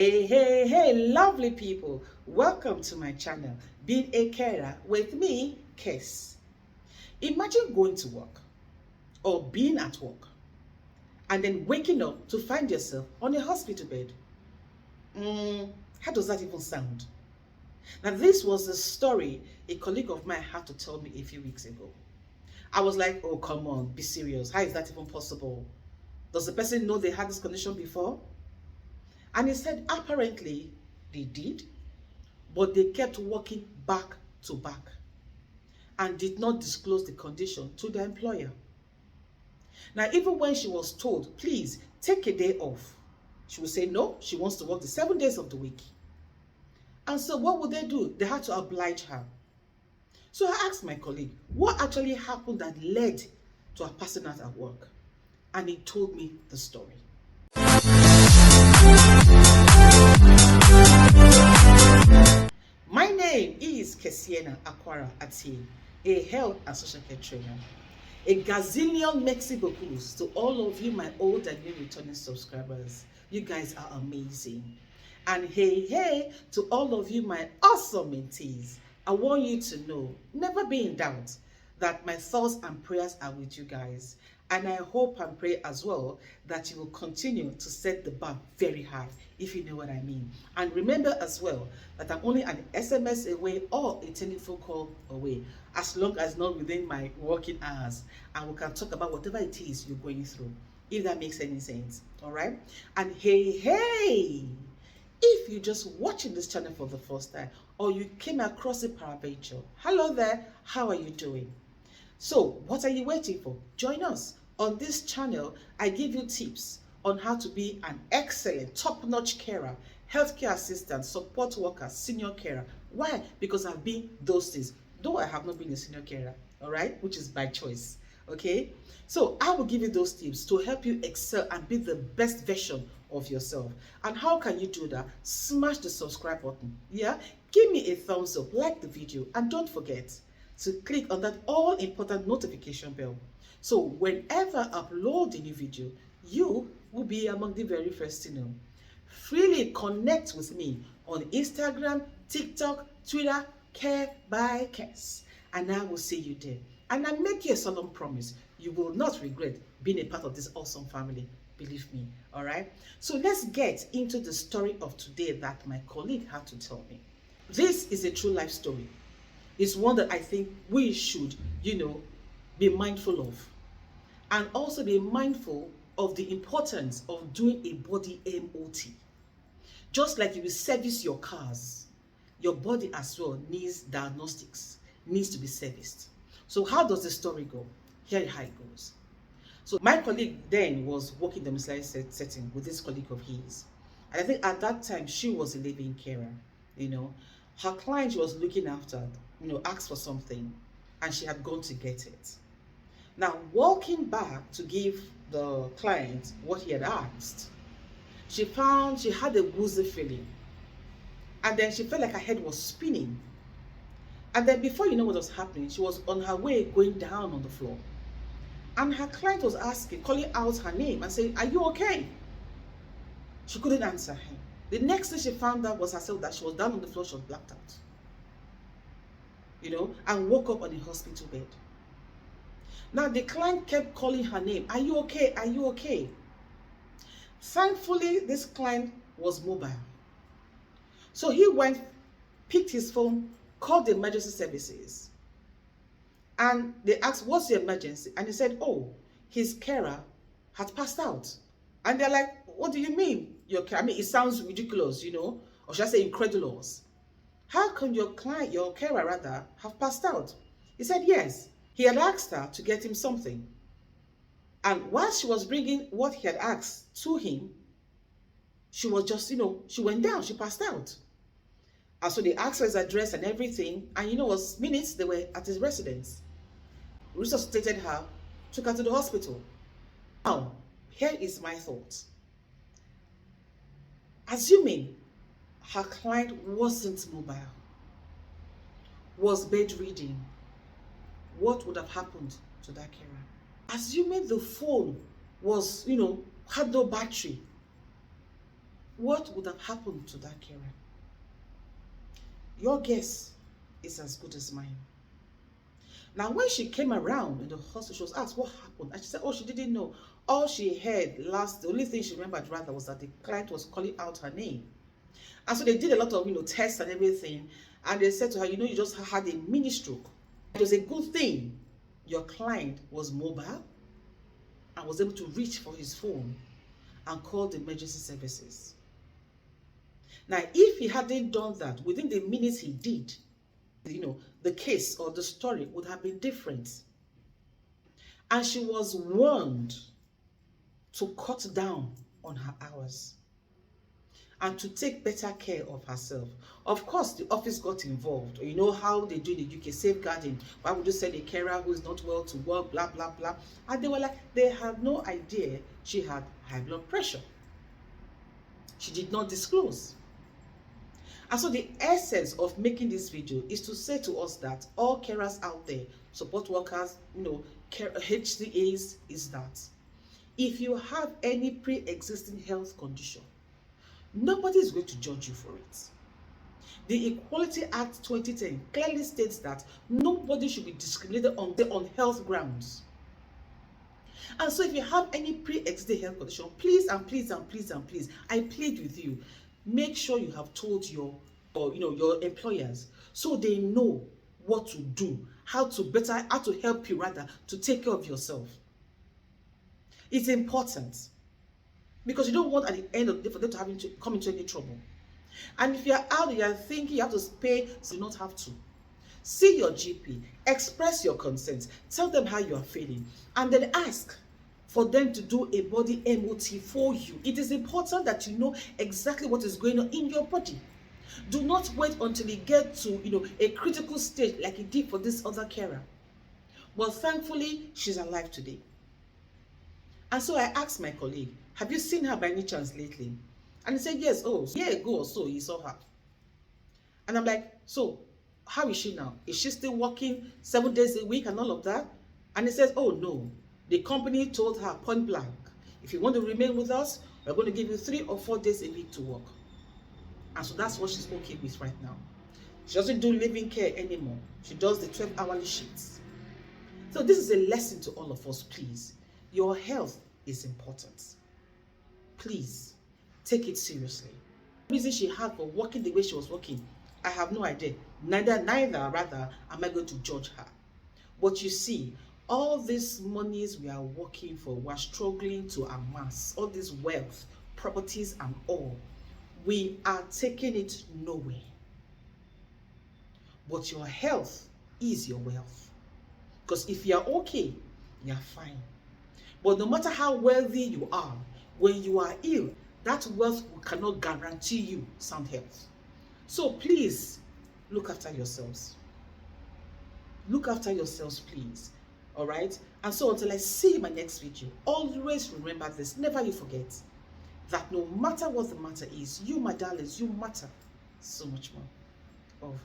Hey, lovely people. Welcome to my channel, Being a Carer with me, Kes. Imagine going to work or being at work and then waking up to find yourself on a hospital bed. How does that even sound? Now, this was a story a colleague of mine had to tell me a few weeks ago. I was like, oh, come on, be serious. How is that even possible? Does the person know they had this condition before? And he said, apparently, they did, but they kept working back to back and did not disclose the condition to the employer. Now, even when she was told, please take a day off, she would say no, she wants to work the 7 days of the week. And so what would they do? They had to oblige her. So I asked my colleague, what actually happened that led to her passing out at work? And he told me the story. My name is Kesienaakwaraatie, a health and social care trainer. A gazillion merci beaucoup to all of you, my old and new returning subscribers. You guys are amazing. And hey, to all of you, my awesome mentees. I want you to know, never be in doubt, that my thoughts and prayers are with you guys. And I hope and pray as well that you will continue to set the bar very high, if you know what I mean. And remember as well that I'm only an SMS away or a telephone call away, as long as not within my working hours. And we can talk about whatever it is you're going through, if that makes any sense. All right? And hey, if you're just watching this channel for the first time, or you came across it paraventure, hello there, how are you doing? So what are you waiting for? Join us. On this channel, I give you tips on how to be an excellent, top-notch carer, healthcare assistant, support worker, senior carer. Why? Because I've been those things, though I have not been a senior carer, all right, which is by choice, okay? So I will give you those tips to help you excel and be the best version of yourself. And how can you do that? Smash the subscribe button, yeah? Give me a thumbs up, like the video, and don't forget to click on that all-important notification bell. So whenever I upload a new video, you will be among the very first to know. Freely connect with me on Instagram, TikTok, Twitter, Care by Kes. And I will see you there. And I make you a solemn promise, you will not regret being a part of this awesome family. Believe me, all right? So let's get into the story of today that my colleague had to tell me. This is a true life story. It's one that I think we should, be mindful of. And also be mindful of the importance of doing a body MOT. Just like you will service your cars, your body as well needs diagnostics, needs to be serviced. So how does the story go? Here how it goes. So my colleague then was working in the domiciliary setting with this colleague of his. And I think at that time, she was a living carer, Her client she was looking after, asked for something, and she had gone to get it. Now, walking back to give the client what he had asked, she found she had a woozy feeling. And then she felt like her head was spinning. And then before you know what was happening, she was on her way going down on the floor. And her client was asking, calling out her name and saying, are you okay? She couldn't answer him. The next thing she found out was herself that she was down on the floor, she was blacked out. And woke up on a hospital bed. Now the client kept calling her name. Are you okay? Are you okay? Thankfully, this client was mobile. So he went, picked his phone, called the emergency services. And they asked, what's the emergency? And he said, oh, his carer had passed out. And they're like, what do you mean? It sounds ridiculous, or should I say incredulous. How can your carer rather, have passed out? He said, yes. He had asked her to get him something. And while she was bringing what he had asked to him, she was just, she went down, she passed out. And so they asked her his address and everything. And was minutes they were at his residence. Resuscitated her, took her to the hospital. Now, here is my thought. Assuming her client wasn't mobile, was bedridden, what would have happened to that carer? Assuming the phone was, had no battery, what would have happened to that carer? Your guess is as good as mine. Now, when she came around in the hospital, she was asked what happened. And she said, oh, she didn't know. All she heard the only thing she remembered rather was that the client was calling out her name. And so they did a lot of, tests and everything. And they said to her, you just had a mini stroke. It was a good thing your client was mobile and was able to reach for his phone and call the emergency services. Now, if he hadn't done that, within the minutes he did, the case or the story would have been different. And she was warned to cut down on her hours and to take better care of herself. Of course, the office got involved. You know how they do in the UK, safeguarding. Why would you send a carer who is not well to work, blah, blah, blah. And they were like, they had no idea she had high blood pressure. She did not disclose. And so the essence of making this video is to say to us that all carers out there, support workers, HCAs, is that if you have any pre-existing health condition, nobody is going to judge you for it. The Equality Act 2010 clearly states that nobody should be discriminated on health grounds. And so if you have any pre-existing health condition, please and please and please and please, I plead with you, make sure you have told your employers so they know what to do, how to help you rather to take care of yourself. It's important because you don't want at the end of the day for them to come into any trouble. And if you're out there, you're thinking you have to pay, so you don't have to. See your GP, express your concerns, tell them how you are feeling, and then ask for them to do a body MOT for you. It is important that you know exactly what is going on in your body. Do not wait until you get to a critical stage like it did for this other carer. Well, thankfully, she's alive today. And so I asked my colleague, have you seen her by any chance lately? And he said, yes. Oh, a year ago or so, he saw her. And I'm like, so how is she now? Is she still working 7 days a week and all of that? And he says, oh no. The company told her point blank, if you want to remain with us, we're going to give you 3 or 4 days a week to work. And so that's what she's okay with right now. She doesn't do living care anymore. She does the 12-hourly shifts. So this is a lesson to all of us, please. Your health is important. Please, take it seriously. The reason she had for working the way she was working, I have no idea. Neither am I going to judge her. But you see, all these monies we are working for, we're struggling to amass, all this wealth, properties and all, we are taking it nowhere. But your health is your wealth. Because if you're okay, you're fine. But no matter how wealthy you are, when you are ill, that wealth cannot guarantee you sound health. So please, look after yourselves. Look after yourselves, please. All right? And so until I see you in my next video, always remember this. Never you forget that no matter what the matter is, you, my darlings, you matter so much more. Over.